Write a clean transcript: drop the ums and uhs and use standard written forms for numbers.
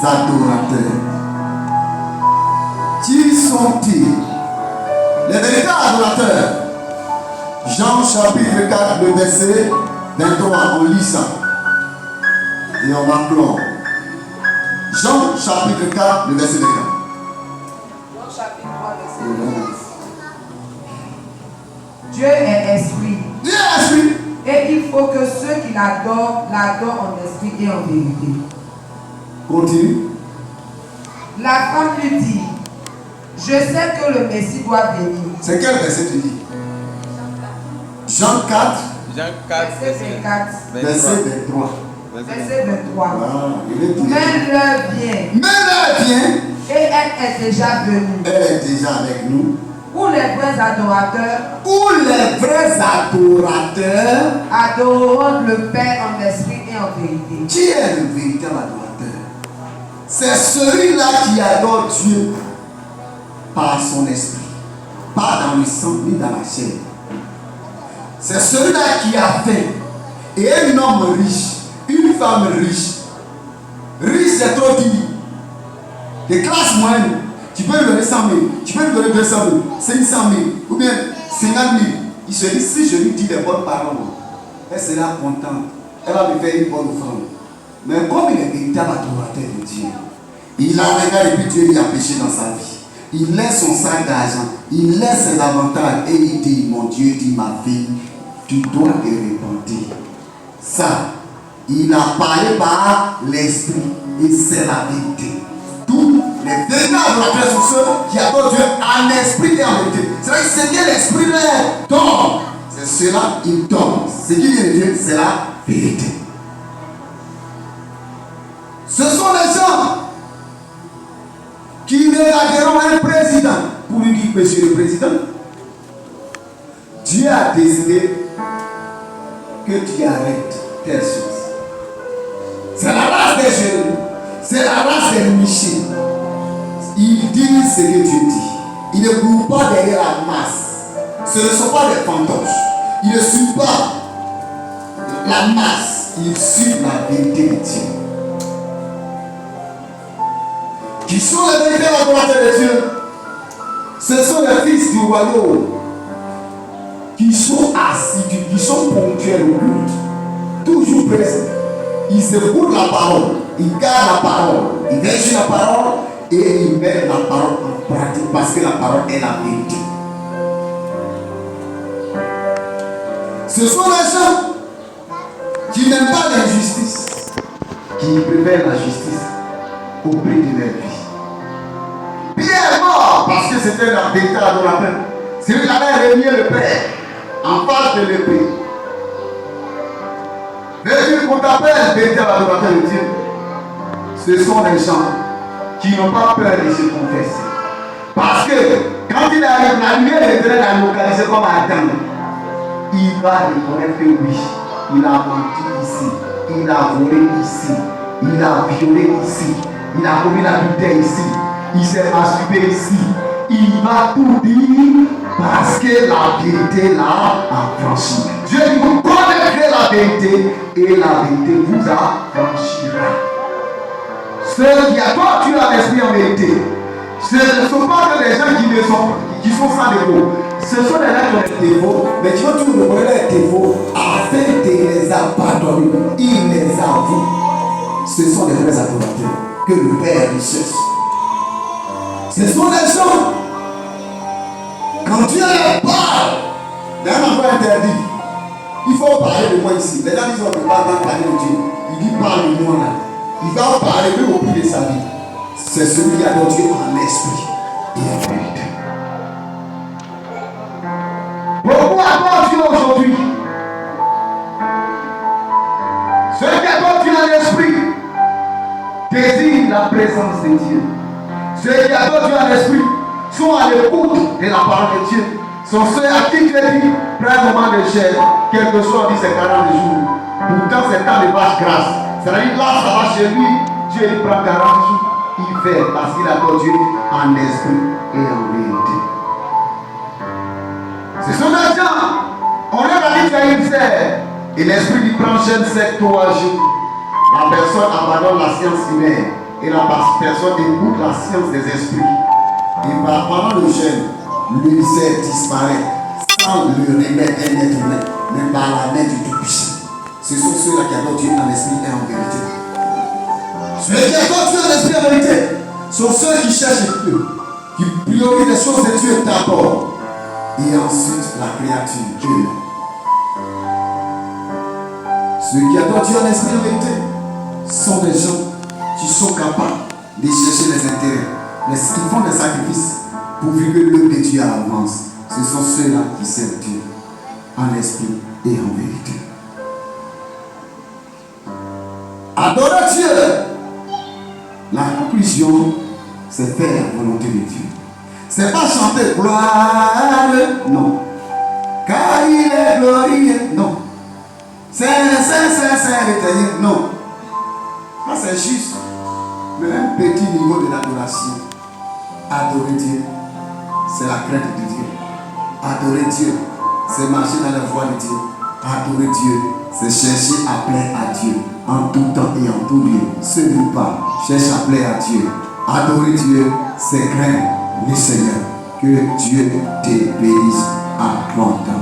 adorateurs. Qui sont-ils? Les véritables adorateurs. Jean chapitre 4, le verset 23, on lit ça. Et on va clore. Jean chapitre 4, le verset 24. Jean chapitre 3, verset 24. Dieu est esprit. Dieu est esprit. Et il faut que ceux qui l'adorent en esprit et en vérité. Continue. La femme lui dit, je sais que le Messie doit venir. C'est quel verset tu dis? Jean 4, Jean 4, verset 24. verset 23. Verset 23. Mais l'heure vient. Mais l'heure vient. Et elle est déjà venue. Elle est déjà avec nous. Où les vrais adorateurs. Où les vrais adorateurs adoreront le Père en esprit et en vérité. Qui est le véritable adorateur? C'est celui-là qui adore Dieu par son esprit, pas dans le sang ni dans la chair. C'est celui-là qui a faim. Et un homme riche, une femme riche. Riche, c'est trop dit. Des classes moyennes, tu peux lui donner 100 000, tu peux lui donner 200 000, 500 000, ou bien 50 000. Il se dit, si je lui dis des bonnes paroles, elle sera contente. Elle va me faire une bonne offrande. Mais comme il est véritable adorateur de Dieu, il a regardé et puis Dieu lui a péché dans sa vie. Il laisse son sac d'argent, il laisse ses avantages et il dit, mon Dieu dit ma vie, tu dois te repentir. Ça, il a parlé par l'esprit et c'est la vérité. Tous les véritables adorateurs sont ceux qui adorent Dieu en esprit et en vérité. C'est-à-dire que ce que l'esprit leur donne, c'est cela qu'il donne. Ce qui vient de Dieu, c'est la vérité. Ce sont les gens qui regarderont un président pour lui dire, monsieur le président, Dieu a décidé que tu arrêtes telle chose. C'est la race des jeunes, c'est la race des Michel. Ils disent ce que Dieu dit. Ils ne courent pas derrière la masse. Ce ne sont pas des fantoches. Ils ne suivent pas la masse. Ils suivent la vérité de Dieu. Qui sont les véritables adorateurs de Dieu? Ce sont les fils du royaume qui sont assidus, qui sont ponctuels au culte, toujours présents. Ils écoutent la parole, ils gardent la parole, ils vérifient la parole et ils mettent la parole en pratique parce que la parole est la vérité. Ce sont les gens qui n'aiment pas l'injustice, qui préfèrent la justice au prix de leur vie. Pierre est mort parce que c'était la véritable adorateur. C'est lui qui avait régné le Père en face de l'épée. Veux-tu qu'on t'appelle véritable adorateur de Dieu? Ce sont les gens qui n'ont pas peur de se confesser. Parce que quand il arrive, la lumière de Dieu est localisée comme Adam. Il va reconnaître que oui, il a menti ici, il a volé ici, il a violé ici, il a commis l'adultère ici, il s'est masturbé ici. Il va tout dire parce que la vérité l'a affranchi. Dieu dit, vous connaîtrez la vérité et la vérité vous affranchira. Ceux qui adorent Dieu en esprit en vérité, ce ne sont pas que les gens qui sont sans défaut. Ce sont les gens qui ont des défauts, mais tu vas toujours reconnaître les défauts afin de les abandonner. Il les avoue. Ce sont les vrais adorateurs que le Père cherche. Ce sont les gens, quand Dieu leur parle, il y a un endroit interdit. Il faut parler de moi ici. Les gens disent on ne peut pas parler de Dieu. Il dit parle-moi là. Il va parler même au prix de sa vie. C'est celui qui adore Dieu en esprit et en vérité. Beaucoup adorent Dieu aujourd'hui. Ceux qui adorent Dieu en esprit désirent la présence de Dieu. Ceux qui adorent Dieu en esprit sont à l'écoute de la parole de Dieu. Sont ceux à qui Dieu dit, prends un moment de chair, quelque chose dit c'est 40 jours. Pourtant c'est temps de vache grasse. C'est-à-dire là ça va chez lui, Dieu il prend 40 jours. Il fait parce qu'il adore Dieu en esprit et en vérité. Ce sont des gens, on leur a dit tu as une serre. Et l'esprit dit prends chaîne sec 3 jours. La personne abandonne la science humaine et la personne écoute la science des esprits. Et pendant le jeûne, l'usère disparaît sans le remettre un être humain, mais par la main du Tout-Puissant. Ce sont ceux-là qui adorent Dieu en esprit et en vérité. Ceux qui adorent Dieu en esprit et en vérité sont ceux qui cherchent Dieu, qui priorisent les choses de Dieu d'abord et ensuite la créature Dieu. Ceux qui adorent Dieu en esprit et en vérité sont des gens qui sont capables de chercher les intérêts, mais qui font des sacrifices pourvu que l'œuvre de Dieu avance. Ce sont ceux-là qui servent Dieu en esprit et en vérité. Adorer Dieu. La conclusion, c'est faire la volonté de Dieu. C'est pas chanter gloire, non. Car il est glorieux, non. C'est l'éternel, non. Ça c'est juste. Mais un petit niveau de l'adoration. Adorer Dieu, c'est la crainte de Dieu. Adorer Dieu, c'est marcher dans la voie de Dieu. Adorer Dieu, c'est chercher à plaire à Dieu en tout temps et en tout lieu. Ce n'est pas, cherche à plaire à Dieu. Adorer Dieu, c'est craindre le Seigneur. Que Dieu te bénisse abondamment.